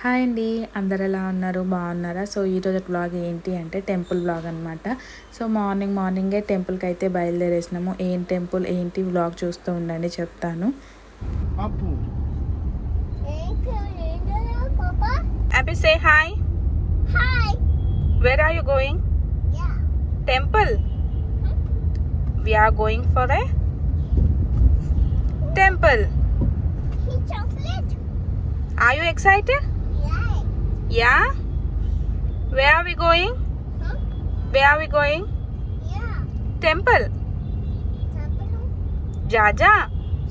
Hi అండి, అందరు ఎలా ఉన్నారు? బాగున్నారా? సో ఈరోజు బ్లాగ్ ఏంటి అంటే టెంపుల్ బ్లాగ్ అనమాట. సో మార్నింగే టెంపుల్కి అయితే బయలుదేరేసినాము. ఏం టెంపుల్ ఏంటి బ్లాగ్ చూస్తూ ఉండండి, చెప్తాను. Abby, say hi. Hi. Where are you going? Yeah. Temple. We are going for a temple. He chocolate. Are you excited? Yeah. Yeah. Where are we going? Huh? Where are we going? Yeah. Temple. Temple. జాజా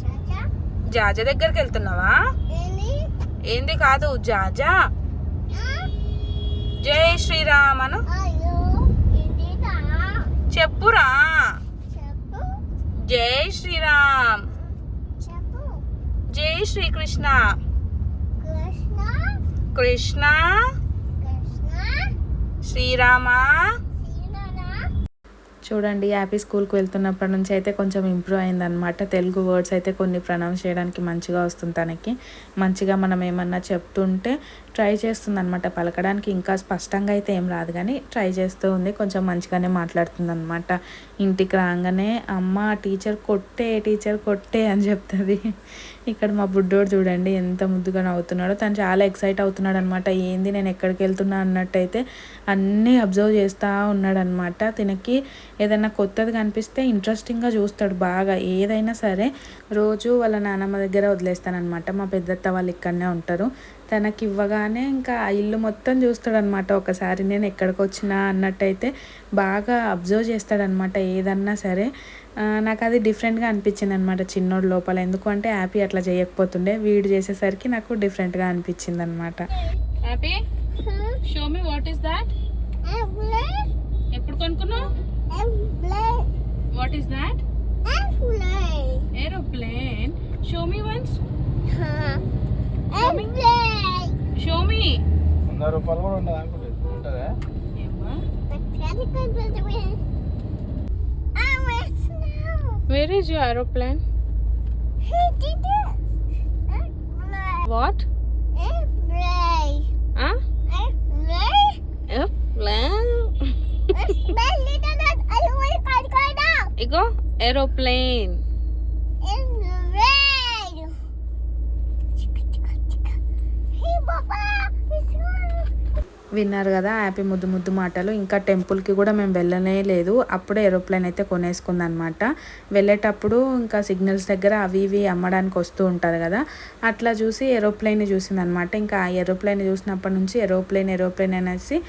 Chacha. జాజా దగ్గరికి వెళ్తున్నావా? Any? ఏంది కాదు, జాజా. Ah. జై శ్రీరామ్ అను. Ayo. Indita. చెప్పురా. Chapu. జై Sriram. Chapu. జై Srikrishna. Krishna. Krishna Krishna. Srirama. Sinana. చూడండి, happy స్కూల్కి వెళ్తున్నప్పటి నుంచి అయితే కొంచెం ఇంప్రూవ్ అయిందనమాట. తెలుగు వర్డ్స్ అయితే కొన్ని ప్రొనౌన్స్ చేయడానికి మంచిగా వస్తుంది. తనకి మంచిగా మనం ఏమన్నా చెప్తుంటే ట్రై చేస్తుంది అనమాట. పలకడానికి ఇంకా స్పష్టంగా అయితే ఏం రాదు, కానీ ట్రై చేస్తూ ఉంది. కొంచెం మంచిగానే మాట్లాడుతుంది అనమాట. ఇంటికి రాగానే అమ్మ టీచర్ కొట్టే అని చెప్తుంది. ఇక్కడ మా బుడ్డోడు చూడండి ఎంత ముద్దుగా నవ్వుతున్నాడో. తను చాలా ఎక్సైట్ అవుతున్నాడు అనమాట. ఏంది నేను ఎక్కడికి వెళ్తున్నా అన్నట్టయితే అన్నీ అబ్జర్వ్ చేస్తూ ఉన్నాడనమాట. తనకి ఏదైనా కొత్తది కనిపిస్తే ఇంట్రెస్టింగ్గా చూస్తాడు బాగా. ఏదైనా సరే రోజు వాళ్ళ నాన్నమ్మ దగ్గర వదిలేస్తానమాట. మా పెద్దత్త వాళ్ళు ఇక్కడనే ఉంటారు. తనకి ఇవ్వగానే ఇంకా ఆ ఇల్లు మొత్తం చూస్తాడనమాట. ఒకసారి నేను ఎక్కడికి వచ్చినా అన్నట్టయితే బాగా అబ్జర్వ్ చేస్తాడనమాట ఏదన్నా సరే. నాకు అది డిఫరెంట్గా అనిపించింది అనమాట చిన్నోడు లోపల. ఎందుకంటే హ్యాపీ అట్లా చేయకపోతుండే, వీడు చేసేసరికి నాకు డిఫరెంట్గా అనిపించింది అనమాట. Happy, show me what is that? Airplane. ఎప్పుడు కొనుక్కున్నావు? Airplane. What is that? Airplane. Aeroplane. Show me once. Huh. Airplane. Show me. ₹100 కూడా ఉండదు అనుకుంటుంది. ఉంటుందా? The tentacle was the wind. I went snow. Where is your aeroplane? He did it. Airplane. What? Airplane. Airplane. Aeroplane. Airplane. Little that I want to go now. Ego aeroplane. Airplane. Hey, Papa. It's one. విన్నారు కదా happy ముద్దు మాటలు. ఇంకా టెంపుల్కి కూడా మేము వెళ్ళనే లేదు. అప్పుడే ఏరోప్లేన్ అయితే కొనేసుకుంది అనమాట. వెళ్ళేటప్పుడు ఇంకా సిగ్నల్స్ దగ్గర అవి ఇవి అమ్మడానికి వస్తూ ఉంటారు కదా, అట్లా చూసి ఏరోప్లేన్ని చూసింది అనమాట. ఇంకా ఆ ఏరోప్లేన్ చూసినప్పటి నుంచి ఏరోప్లేన్ అనేసి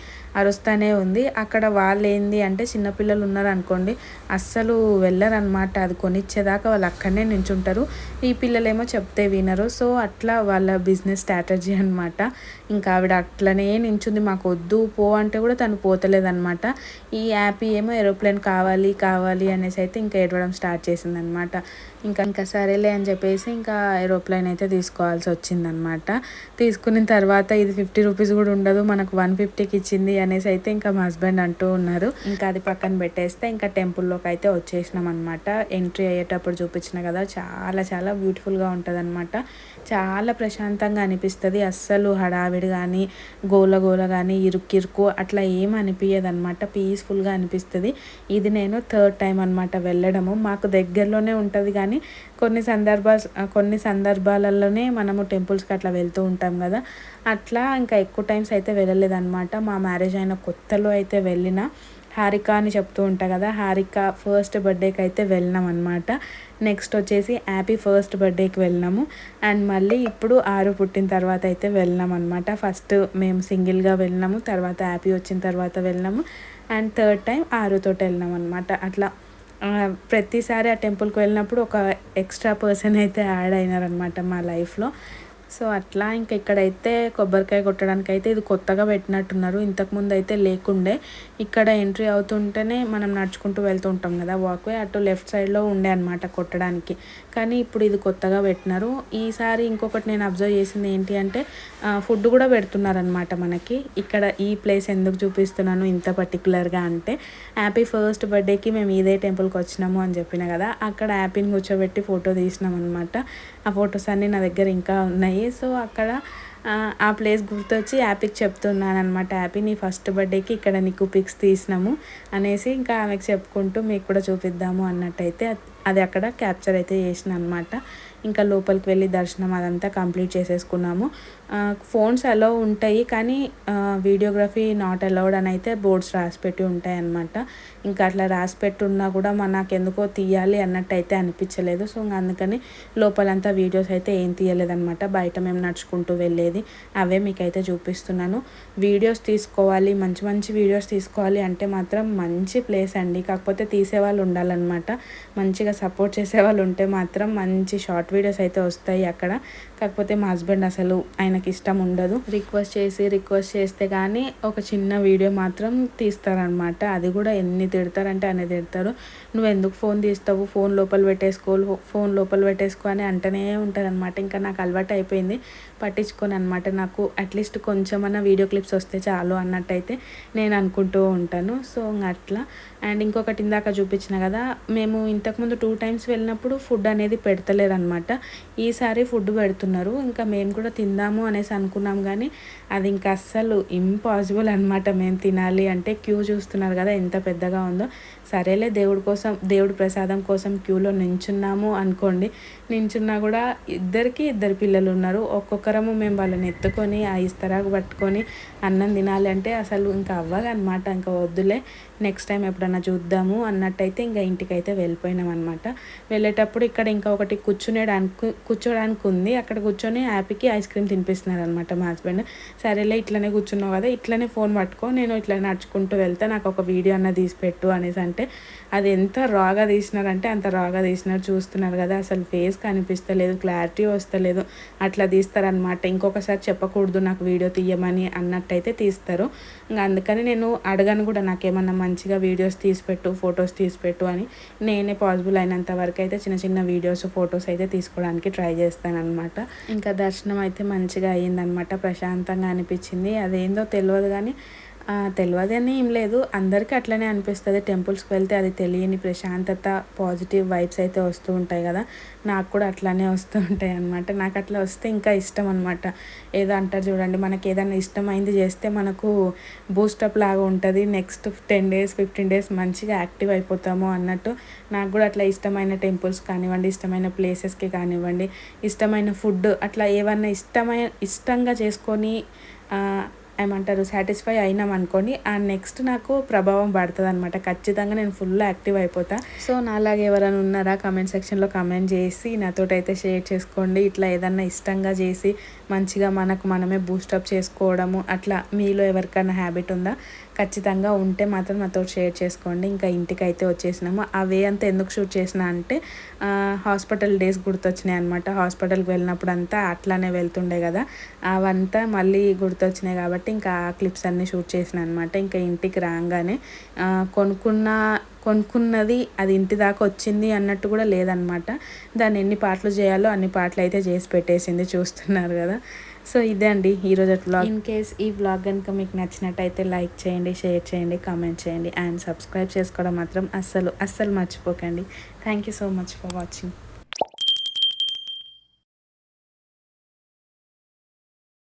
అరుస్తూనే ఉంది. అక్కడ వాళ్ళు ఏంది అంటే చిన్నపిల్లలు ఉన్నారు అనుకోండి, అస్సలు వెళ్ళరనమాట. అది కొనిచ్చేదాకా వాళ్ళు అక్కడనే నించుంటారు. ఈ పిల్లలేమో చెప్తే వినరు. సో అట్లా వాళ్ళ బిజినెస్ స్ట్రాటజీ అనమాట. ఇంకా ఆవిడ అట్లనే నించుంది. మాకు వద్దు పో అంటే కూడా తను పోతలేదనమాట. ఈ హ్యాపీ ఏమో ఏరోప్లేన్ కావాలి అనేసి అయితే ఇంకా ఏడవడం స్టార్ట్ చేసిందనమాట. ఇంకా సరేలే అని చెప్పేసి ఇంకా ఏరోప్లేన్ అయితే తీసుకోవాల్సి వచ్చిందనమాట. తీసుకున్న తర్వాత ఇది ₹50 కూడా ఉండదు, మనకు 150కి ఇచ్చింది అనేసి అయితే ఇంకా మా హస్బెండ్ అంటూ ఉన్నారు. ఇంకా అది పక్కన పెట్టేస్తే ఇంకా టెంపుల్లోకి అయితే వచ్చేసినాం అనమాట. ఎంట్రీ అయ్యేటప్పుడు చూపించిన కదా, చాలా బ్యూటిఫుల్గా ఉంటుంది అనమాట. చాలా ప్రశాంతంగా అనిపిస్తుంది. అస్సలు హడావిడి కానీ గోల కానీ ఇరుక్కు అట్లా ఏం అనిపించదు అనమాట. పీస్ఫుల్గా అనిపిస్తుంది. ఇది నేను 3rd టైం అనమాట వెళ్ళడము. మాకు దగ్గరలోనే ఉంటుంది కానీ కొన్ని సందర్భాలలోనే మనము టెంపుల్స్కి అట్లా వెళ్తూ ఉంటాం కదా, అట్లా ఇంకా ఎక్కువ టైమ్స్ అయితే వెళ్ళలేదన్నమాట. మా మ్యారేజ్ అయిన కొత్తలో అయితే వెళ్ళిన హారిక అని చెప్తూ ఉంటా కదా, హారిక 1st బర్త్డేకి అయితే వెళ్ళినాం అనమాట. నెక్స్ట్ వచ్చేసి హ్యాపీ 1st బర్త్డేకి వెళ్ళినాము. అండ్ మళ్ళీ ఇప్పుడు 6 పుట్టిన తర్వాత అయితే వెళ్ళినాం అనమాట. ఫస్ట్ మేము సింగిల్గా వెళ్ళినాము, తర్వాత హ్యాపీ వచ్చిన తర్వాత వెళ్ళినాము, అండ్ 3rd టైం 6తోటి వెళ్ళినాం అనమాట. అట్లా ప్రతిసారి ఆ టెంపుల్కి వెళ్ళినప్పుడు ఒక ఎక్స్ట్రా పర్సన్ అయితే యాడ్ అయినారనమాట మా లైఫ్లో. సో అట్లా ఇంకా ఇక్కడైతే కొబ్బరికాయ కొట్టడానికి అయితే ఇది కొత్తగా పెట్టినట్టున్నారు. ఇంతకుముందు అయితే లేకుండే. ఇక్కడ ఎంట్రీ అవుతుంటేనే మనం నడుచుకుంటూ వెళ్తూ ఉంటాం కదా వాక్వే, అటు లెఫ్ట్ సైడ్లో ఉండే అనమాట కొట్టడానికి. కానీ ఇప్పుడు ఇది కొత్తగా పెట్టినారు. ఈసారి ఇంకొకటి నేను అబ్జర్వ్ చేసింది ఏంటి అంటే ఫుడ్ కూడా పెడుతున్నారనమాట మనకి. ఇక్కడ ఈ ప్లేస్ ఎందుకు చూపిస్తున్నాను ఇంత పర్టికులర్గా అంటే, హ్యాపీ 1st బర్త్డేకి మేము ఇదే టెంపుల్కి వచ్చినాము అని చెప్పిన కదా, అక్కడ హ్యాపీని కూర్చోబెట్టి ఫోటో తీసినాం అనమాట. ఆ ఫొటోస్ అన్నీ నా దగ్గర ఇంకా ఉన్నాయి. సో అక్కడ ఆ ప్లేస్ గుర్తొచ్చి హ్యాపీకి చెప్తున్నాను అనమాట. హ్యాపీ నీ ఫస్ట్ బర్త్డేకి ఇక్కడ నీకు పిక్స్ తీసినాము అనేసి ఇంకా ఆమెకు చెప్పుకుంటూ మీకు కూడా చూపిద్దాము అన్నట్టయితే అది అక్కడ క్యాప్చర్ అయితే చేసిన అనమాట. ఇంకా లోపలికి వెళ్ళి దర్శనం అదంతా కంప్లీట్ చేసేసుకున్నాము. ఫోన్స్ అలో ఉంటాయి కానీ వీడియోగ్రఫీ నాట్ అలౌడ్ అని అయితే బోర్డ్స్ రాసిపెట్టి ఉంటాయి అన్నమాట. ఇంకా అట్లా రాసిపెట్టి ఉన్నా కూడా మనకు ఎందుకో తీయాలి అన్నట్టు అయితే అనిపించలేదు. సో అందుకని లోపలంతా వీడియోస్ అయితే ఏం తీయలేదన్నమాట. బయట మేము నడుచుకుంటూ వెళ్ళేది అవే మీకైతే చూపిస్తున్నాను. వీడియోస్ తీసుకోవాలి, మంచి మంచి వీడియోస్ తీసుకోవాలి అంటే మాత్రం మంచి ప్లేస్ అండి. కాకపోతే తీసేవాళ్ళు ఉండాలన్నమాట. మంచిగా సపోర్ట్ చేసేవాళ్ళు ఉంటే మాత్రం మంచి షార్ట్ వీడియోస్ అయితే వస్తాయి అక్కడ. కాకపోతే మా హస్బెండ్ అసలు ఆయనకి ఇష్టం ఉండదు. రిక్వెస్ట్ చేస్తే కానీ ఒక చిన్న వీడియో మాత్రం తీస్తారనమాట. అది కూడా ఎన్ని తిడతారంటే అన్ని తిడతారు. నువ్వు ఎందుకు ఫోన్ తీస్తావు, ఫోన్ లోపల పెట్టేసుకో అని అంటనే ఉంటారనమాట. ఇంకా నాకు అలవాటు అయిపోయింది, పట్టించుకొని అనమాట. నాకు అట్లీస్ట్ కొంచెమన్నా వీడియో క్లిప్స్ వస్తే చాలు అన్నట్టయితే నేను అనుకుంటూ ఉంటాను. సో అట్లా. అండ్ ఇంకొకటి ఇందాక చూపించిన కదా, మేము ఇంతకుముందు 2 times వెళ్ళినప్పుడు ఫుడ్ అనేది పెడతలేరు అనమాట. ఈసారి ఫుడ్ పెడుతున్నారు. ఇంకా మేము కూడా తిందాము అనేసి అనుకున్నాం కానీ అది ఇంకా అస్సలు ఇంపాసిబుల్ అనమాట. మేము తినాలి అంటే క్యూ చూస్తున్నారు కదా ఎంత పెద్దగా ఉందో. సరేలే దేవుడి ప్రసాదం కోసం క్యూలో నించున్నాము అనుకోండి. నించున్నా కూడా ఇద్దరు పిల్లలు ఉన్నారు. ఒక్కొక్కరము మేము వాళ్ళని ఎత్తుకొని ఆ ఇస్తరాకు పట్టుకొని అన్నం తినాలి అంటే అసలు ఇంకా అవ్వదన్నమాట. ఇంకా వద్దులే, నెక్స్ట్ టైం ఎప్పుడన్నా చూద్దాము అన్నట్టయితే ఇంకా ఇంటికైతే వెళ్ళిపోయినాం అనమాట. వెళ్ళేటప్పుడు ఇక్కడ ఇంకా ఒకటి కూర్చోడానికి ఉంది. అక్కడ కూర్చొని హ్యాపీకి ఐస్ క్రీమ్ తినిపిస్తున్నారు అనమాట మా హస్బెండ్. సరేలే ఇట్లనే కూర్చున్నావు కదా, ఇట్లనే ఫోన్ పట్టుకో, నేను ఇట్లా నడుచుకుంటూ వెళ్తా, నాకు ఒక వీడియో అన్న తీసి పెట్టు అనేసి అంటే అది ఎంత రాగా తీసినారంటే అంత రాగా తీసినారు. చూస్తున్నారు కదా, అసలు ఫేస్ కనిపిస్తలేదు, క్లారిటీ వస్తలేదు. అట్లా తీస్తారనమాట. ఇంకొకసారి చెప్పకూడదు నాకు వీడియో తీయమని అన్నట్టయితే తీస్తారు. ఇంకా అందుకని నేను అడగను కూడా, నాకేమన్నా మంచిగా వీడియోస్ తీసిపెట్టు, ఫొటోస్ తీసిపెట్టు అని. నేనే పాసిబుల్ అయినంత వరకు అయితే చిన్న చిన్న వీడియోస్, ఫొటోస్ అయితే తీసుకోవడానికి ట్రై చేస్తాను అనమాట. ఇంకా దర్శనం అయితే మంచిగా అయ్యిందనమాట. ప్రశాంతంగా అనిపించింది. అదేందో తెలియదు కానీ తెలియదు అని ఏం లేదు, అందరికీ అట్లనే అనిపిస్తుంది. టెంపుల్స్కి వెళ్తే అది తెలియని ప్రశాంతత, పాజిటివ్ వైబ్స్ అయితే వస్తూ ఉంటాయి కదా. నాకు కూడా అట్లానే వస్తూ ఉంటాయి అనమాట. నాకు అట్లా వస్తే ఇంకా ఇష్టం అనమాట. ఏదో అంటారు చూడండి, మనకి ఏదైనా ఇష్టమైంది చేస్తే మనకు బూస్టప్ లాగా ఉంటుంది. నెక్స్ట్ 10 days 15 days మంచిగా యాక్టివ్ అయిపోతాము అన్నట్టు. నాకు కూడా అట్లా ఇష్టమైన టెంపుల్స్ కానివ్వండి, ఇష్టమైన ప్లేసెస్కి కానివ్వండి, ఇష్టమైన ఫుడ్ అట్లా ఏమన్నా ఇష్టంగా చేసుకొని ఏమంటారు సాటిస్ఫై అయినాం అనుకోండి, ఆ నెక్స్ట్ నాకు ప్రభావం పడుతుంది అనమాట. ఖచ్చితంగా నేను ఫుల్ యాక్టివ్ అయిపోతా. సో నాలాగే ఎవరైనా ఉన్నారా, కామెంట్ సెక్షన్లో కామెంట్ చేసి నాతోటైతే షేర్ చేసుకోండి. ఇట్లా ఏదన్నా ఇష్టంగా చేసి మంచిగా మనకు మనమే బూస్టప్ చేసుకోవడము అట్లా మీలో ఎవరికైనా హ్యాబిట్ ఉందా? ఖచ్చితంగా ఉంటే మాత్రం నాతో షేర్ చేసుకోండి. ఇంకా ఇంటికి అయితే వచ్చేసినాము. ఆ వే అంతా ఎందుకు షూట్ చేసిన అంటే హాస్పిటల్ డేస్ గుర్తొచ్చినాయి అనమాట. హాస్పిటల్కి వెళ్ళినప్పుడు అంతా అట్లానే వెళ్తుండే కదా, అవంతా మళ్ళీ గుర్తొచ్చినాయి కాబట్టి ఇంకా ఆ క్లిప్స్ అన్నీ షూట్ చేసిన అనమాట. ఇంకా ఇంటికి రాగానే కొనుక్కున్నది అది ఇంటి దాకా వచ్చింది అన్నట్టు కూడా లేదనమాట. దాన్ని ఎన్ని పాటలు చేయాలో అన్ని పాటలు అయితే చేసి పెట్టేసింది, చూస్తున్నారు కదా. సో ఇదే అండి ఈరోజు వ్లాగ్. ఇన్ కేస్ ఈ వ్లాగ్ కనుక మీకు నచ్చినట్టయితే లైక్ చేయండి, షేర్ చేయండి, కామెంట్ చేయండి అండ్ సబ్స్క్రైబ్ చేసుకోవడం మాత్రం అస్సలు మర్చిపోకండి. Thank you so much for watching.